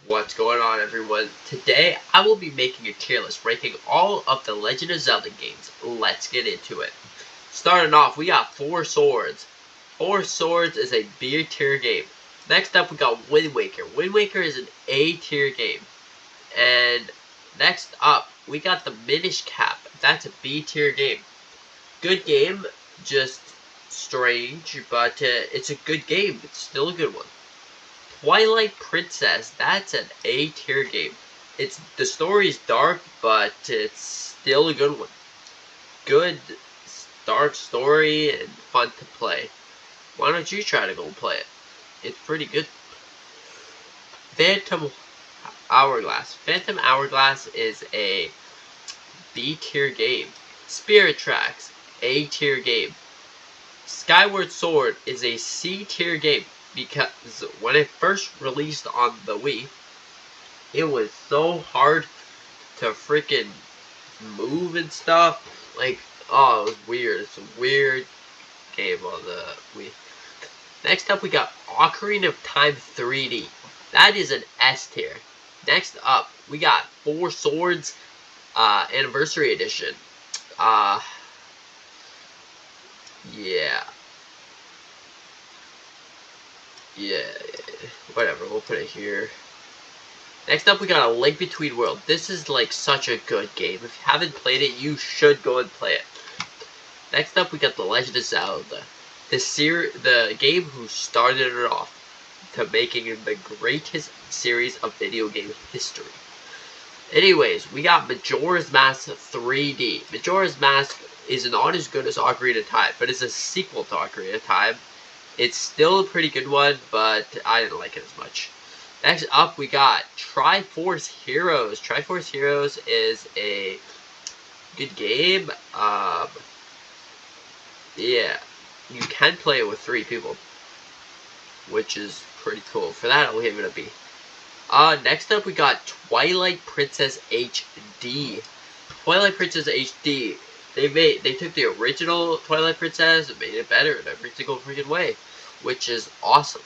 What's going on, everyone? Today I will be making a tier list ranking all of the Legend of Zelda games. Let's get into it. Starting off, we got Four Swords. Four Swords is a B tier game. Next up, we got Wind Waker. Wind Waker is an A tier game. And next up, we got the Minish Cap. That's a B tier game. Good game, just strange, but it's a good game. It's still a good one. Twilight Princess, that's an A tier game. The story is dark, but it's still a good one. Good, dark story and fun to play. Why don't you try to go and play it? It's pretty good. Phantom Hourglass. Phantom Hourglass is a B tier game. Spirit Tracks, A tier game. Skyward Sword is a C tier game. Because when it first released on the Wii, it was so hard to freaking move and stuff. Like, oh, it was weird. It's a weird game on the Wii. Next up, we got Ocarina of Time 3D. That is an S tier. Next up, we got Four Swords Anniversary Edition. Yeah, whatever, we'll put it here. Next up, we got A Link Between Worlds. This is like such a good game. If you haven't played it, you should go and play it. Next up, we got The Legend of Zelda. The game who started it off to making it the greatest series of video game history. Anyways, we got Majora's Mask 3D. Majora's Mask is not as good as Ocarina of Time, but it's a sequel to Ocarina of Time. It's still a pretty good one, but I didn't like it as much. Next up, we got Triforce Heroes. Triforce Heroes is a good game. Yeah, you can play it with 3 people, which is pretty cool. For that, I'll give it a B. Next up, we got Twilight Princess HD. Twilight Princess HD. They took the original Twilight Princess and made it better in every single freaking way, which is awesome.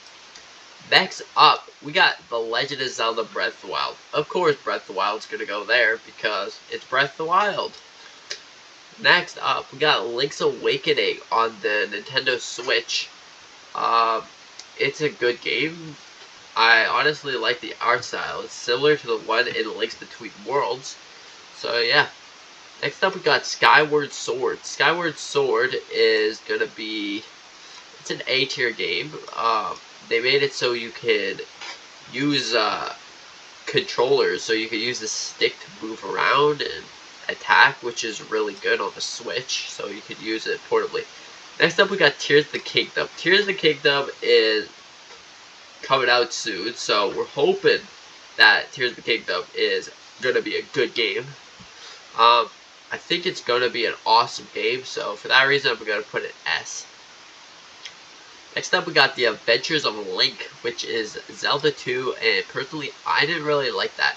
Next up, we got The Legend of Zelda Breath of the Wild. Of course, Breath of the Wild's gonna go there because it's Breath of the Wild. Next up, we got Link's Awakening on the Nintendo Switch. It's a good game. I honestly like the art style. It's similar to the one in Link's Between Worlds. So yeah. Next up, we got Skyward Sword. Skyward Sword is gonna be... It's an A tier game. They made it so you could use controllers, so you could use the stick to move around and attack, which is really good on the Switch, so you could use it portably. Next up, we got Tears of the Kingdom. Tears of the Kingdom is coming out soon, so we're hoping that Tears of the Kingdom is gonna be a good game. I think it's going to be an awesome game, so for that reason, I'm going to put it S. Next up, we got The Adventures of Link, which is Zelda 2, and personally, I didn't really like that.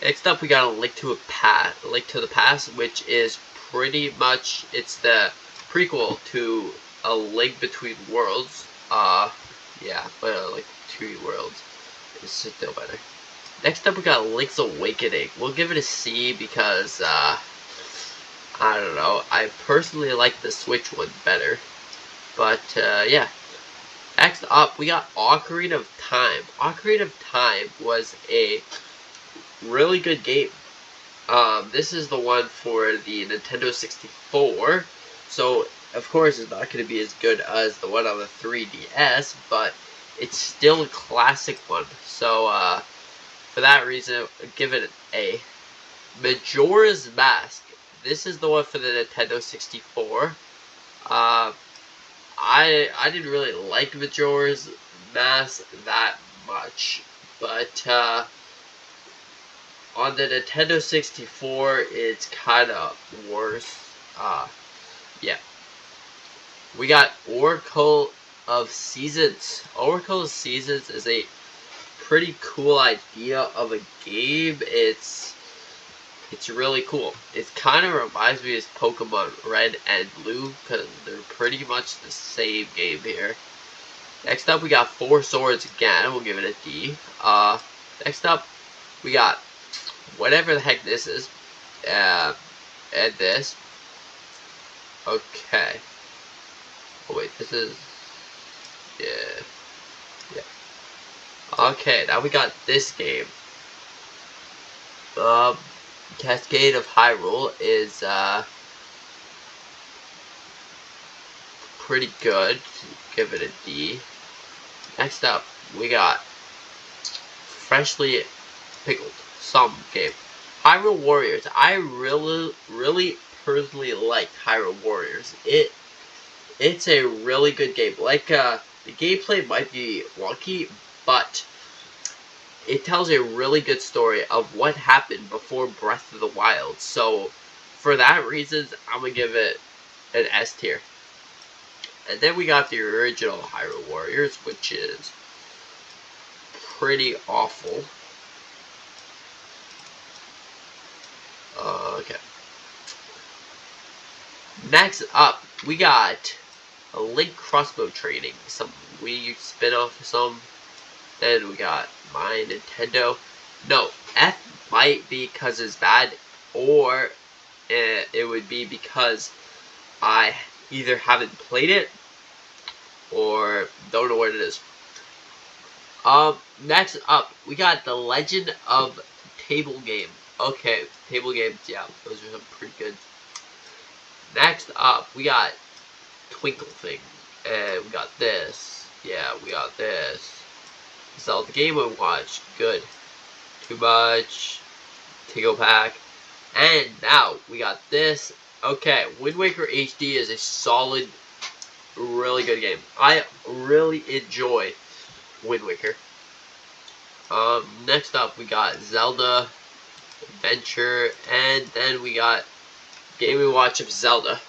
Next up, we got A Link to the Past, which is pretty much, it's the prequel to A Link Between Worlds. Yeah, but like 2 worlds is still better. Next up, we got Link's Awakening. We'll give it a C because, I don't know. I personally like the Switch one better. But, yeah. Next up, we got Ocarina of Time. Ocarina of Time was a really good game. This is the one for the Nintendo 64. So, of course, it's not going to be as good as the one on the 3DS, but it's still a classic one. So, for that reason, give it an A. Majora's Mask. This is the one for the Nintendo 64. I didn't really like Majora's Mask that much, but on the Nintendo 64, it's kind of worse. Yeah. We got Oracle of Seasons. Oracle of Seasons is a pretty cool idea of a game. It's really cool. It kind of reminds me of Pokemon Red and Blue because they're pretty much the same game here. Next up, we got Four Swords again. We'll give it a D. Next up, we got whatever the heck this is. And this. Okay. Oh wait, this is... Yeah. Okay, now we got this game. Cascade of Hyrule is pretty good. Give it a D. Next up, we got Freshly Pickled. Some game. Hyrule Warriors. I really personally like Hyrule Warriors. It's a really good game. Like, the gameplay might be wonky, but it tells a really good story of what happened before Breath of the Wild. So, for that reason, I'm gonna give it an S tier. And then we got the original Hyrule Warriors, which is pretty awful. Okay. Next up, we got a Link crossbow training, some Wii spin-off or some. Then we got my Nintendo. No, F might be because it's bad, or it would be because I either haven't played it or don't know what it is. Next up, we got The Legend of Table Game. Okay, table games, yeah, those are some pretty good. Next up, we got Twinkle Thing. And we got this. Yeah, we got this. Zelda Game & Watch. Good. Too much. Tingle Pack. And now, we got this. Okay, Wind Waker HD is a solid, really good game. I really enjoy Wind Waker. Next up, we got Zelda Adventure. And then we got Game & Watch of Zelda.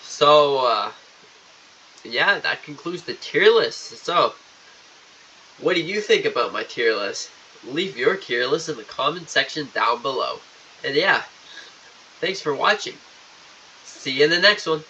So, yeah, that concludes the tier list. So, what do you think about my tier list? Leave your tier list in the comment section down below. And yeah, thanks for watching. See you in the next one.